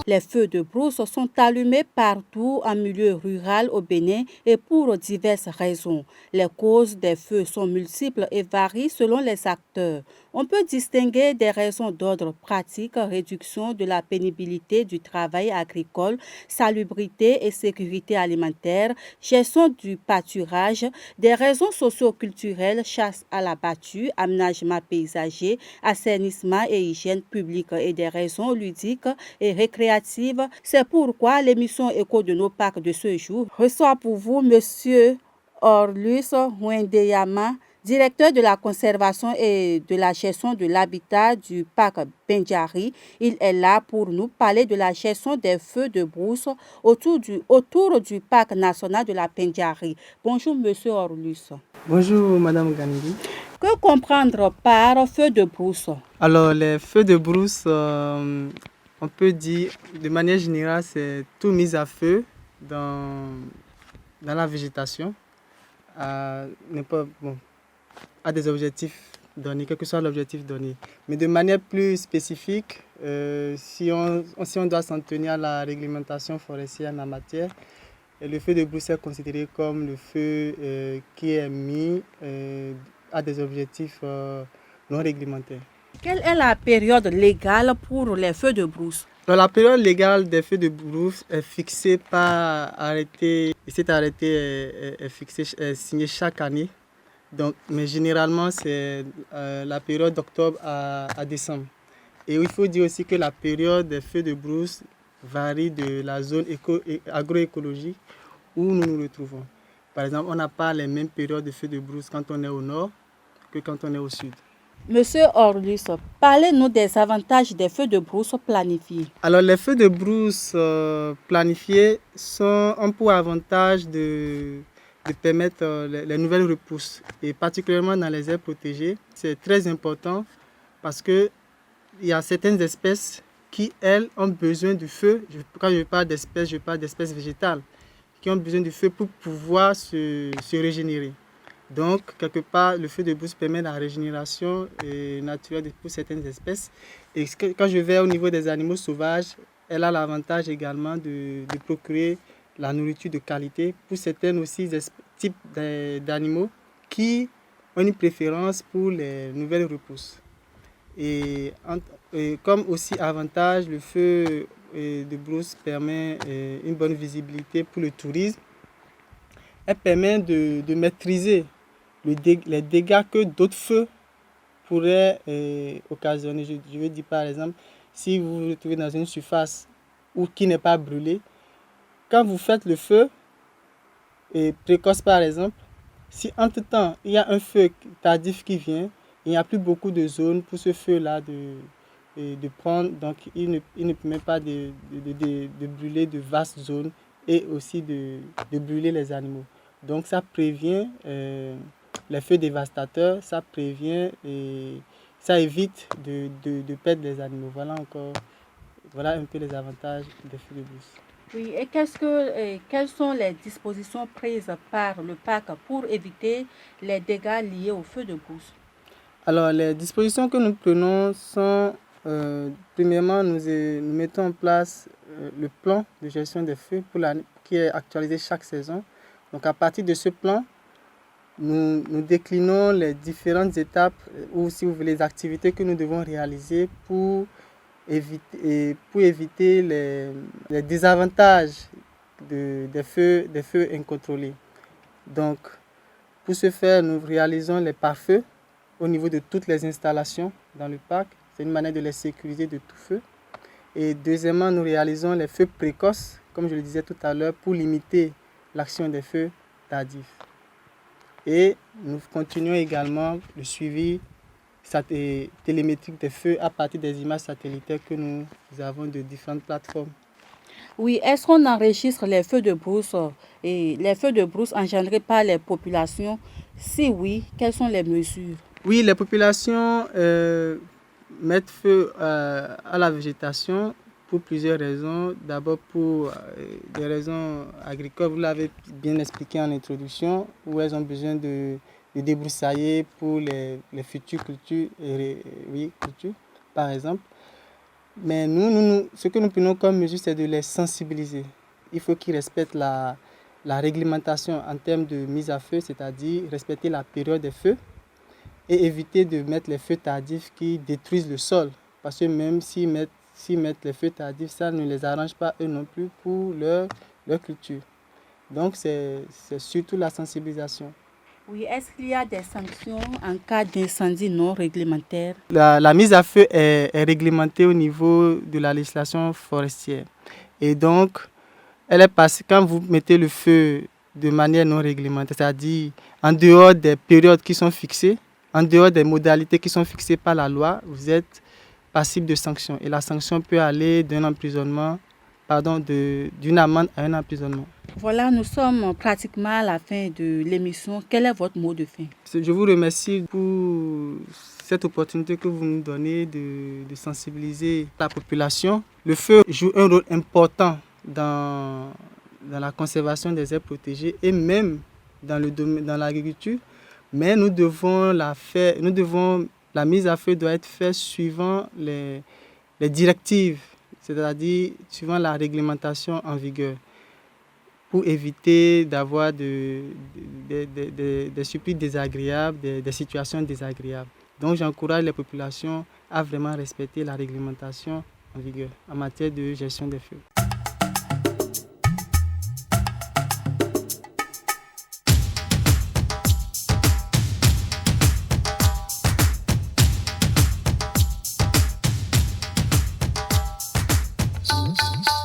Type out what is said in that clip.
Les feux de brousse sont allumés partout en milieu rural au Bénin et pour diverses raisons. Les causes des feux sont multiples et varient selon les acteurs. On peut distinguer des raisons d'ordre pratique, réduction de la pénibilité du travail agricole, salubrité et sécurité alimentaire, gestion du pâturage, des raisons socio-culturelles, chasse à la battue, aménagement paysager, assainissement et hygiène publique et des raisons ludiques et récréatives. C'est pourquoi l'émission Écho de nos parcs de ce jour reçoit pour vous Monsieur Orlus Wendeyama, directeur de la conservation et de la gestion de l'habitat du parc Bendjari. Il est là pour nous parler de la gestion des feux de brousse autour du parc national de la Bendjari. Bonjour Monsieur Orlus. Bonjour Madame Ganidi. Que comprendre par feu de brousse? Alors les feux de brousse, on peut dire de manière générale, c'est tout mis à feu dans la végétation à des objectifs donnés, quel que soit l'objectif donné. Mais de manière plus spécifique, si on doit s'en tenir à la réglementation forestière en la matière, le feu de brousse est considéré comme le feu qui est mis à des objectifs non réglementaires. Quelle est la période légale pour les feux de brousse? La période légale des feux de brousse est fixée par arrêté. Cet arrêté est fixé, est signé chaque année. Donc, mais généralement, c'est la période d'octobre à décembre. Et il faut dire aussi que la période des feux de brousse varie de la zone agroécologique où nous nous retrouvons. Par exemple, on n'a pas les mêmes périodes de feux de brousse quand on est au nord que quand on est au sud. Monsieur Orlus, parlez-nous des avantages des feux de brousse planifiés. Alors, les feux de brousse planifiés ont pour avantage de permettre les nouvelles repousses. Et particulièrement dans les aires protégées, c'est très important parce qu'il y a certaines espèces qui, elles, ont besoin du feu. Quand je parle d'espèces végétales, qui ont besoin du feu pour pouvoir se régénérer. Donc, quelque part, le feu de brousse permet la régénération naturelle pour certaines espèces. Et quand je vais au niveau des animaux sauvages, elle a l'avantage également de procurer la nourriture de qualité pour certains aussi types d'animaux qui ont une préférence pour les nouvelles repousses. Et comme aussi avantage, le feu de brousse permet une bonne visibilité pour le tourisme. Elle permet de maîtriser les dégâts que d'autres feux pourraient occasionner. Je veux dire par exemple, si vous vous retrouvez dans une surface qui n'est pas brûlée, quand vous faites le feu, précoce par exemple, si entre-temps il y a un feu tardif qui vient, il n'y a plus beaucoup de zones pour ce feu-là de prendre, donc il ne permet pas de brûler de vastes zones et aussi de brûler les animaux. Donc ça prévient les feux dévastateurs, ça prévient et ça évite de perdre les animaux. Voilà un peu les avantages des feux de brousse. Oui, et quelles sont les dispositions prises par le parc pour éviter les dégâts liés au feu de brousse? Alors, les dispositions que nous prenons sont, premièrement, nous mettons en place le plan de gestion des feux qui est actualisé chaque saison. Donc, à partir de ce plan, nous déclinons les différentes étapes ou, si vous voulez, les activités que nous devons réaliser pour éviter les désavantages des feux incontrôlés. Donc, pour ce faire, nous réalisons les pare-feux au niveau de toutes les installations dans le parc. C'est une manière de les sécuriser de tout feu. Et deuxièmement, nous réalisons les feux précoces, comme je le disais tout à l'heure, pour limiter l'action des feux tardifs. Et nous continuons également le suivi télémétrique des feux à partir des images satellitaires que nous avons de différentes plateformes. Oui, est-ce qu'on enregistre les feux de brousse et les feux de brousse engendrés par les populations? Si oui, quelles sont les mesures? Oui, les populations mettent feu à la végétation pour plusieurs raisons. D'abord pour des raisons agricoles, vous l'avez bien expliqué en introduction, où elles ont besoin de débroussailler pour les futures cultures, cultures, par exemple. Mais nous, ce que nous prenons comme mesure, c'est de les sensibiliser. Il faut qu'ils respectent la réglementation en termes de mise à feu, c'est-à-dire respecter la période des feux et éviter de mettre les feux tardifs qui détruisent le sol. Parce que même s'ils mettent les feux tardifs, ça ne les arrange pas eux non plus pour leur culture. Donc c'est surtout la sensibilisation. Oui, est-ce qu'il y a des sanctions en cas d'incendie non réglementaire? La mise à feu est réglementée au niveau de la législation forestière. Et donc, elle est passée quand vous mettez le feu de manière non réglementaire, c'est-à-dire en dehors des périodes qui sont fixées, en dehors des modalités qui sont fixées par la loi, vous êtes passible de sanctions. Et la sanction peut aller d'une amende à un emprisonnement. Voilà, nous sommes pratiquement à la fin de l'émission. Quel est votre mot de fin? Je vous remercie pour cette opportunité que vous nous donnez de sensibiliser la population. Le feu joue un rôle important dans la conservation des aires protégées et même dans l'agriculture. Mais la mise à feu doit être faite suivant les directives, c'est-à-dire suivant la réglementation en vigueur, pour éviter d'avoir des surprises désagréables, des situations désagréables. Donc j'encourage les populations à vraiment respecter la réglementation en vigueur en matière de gestion des feux.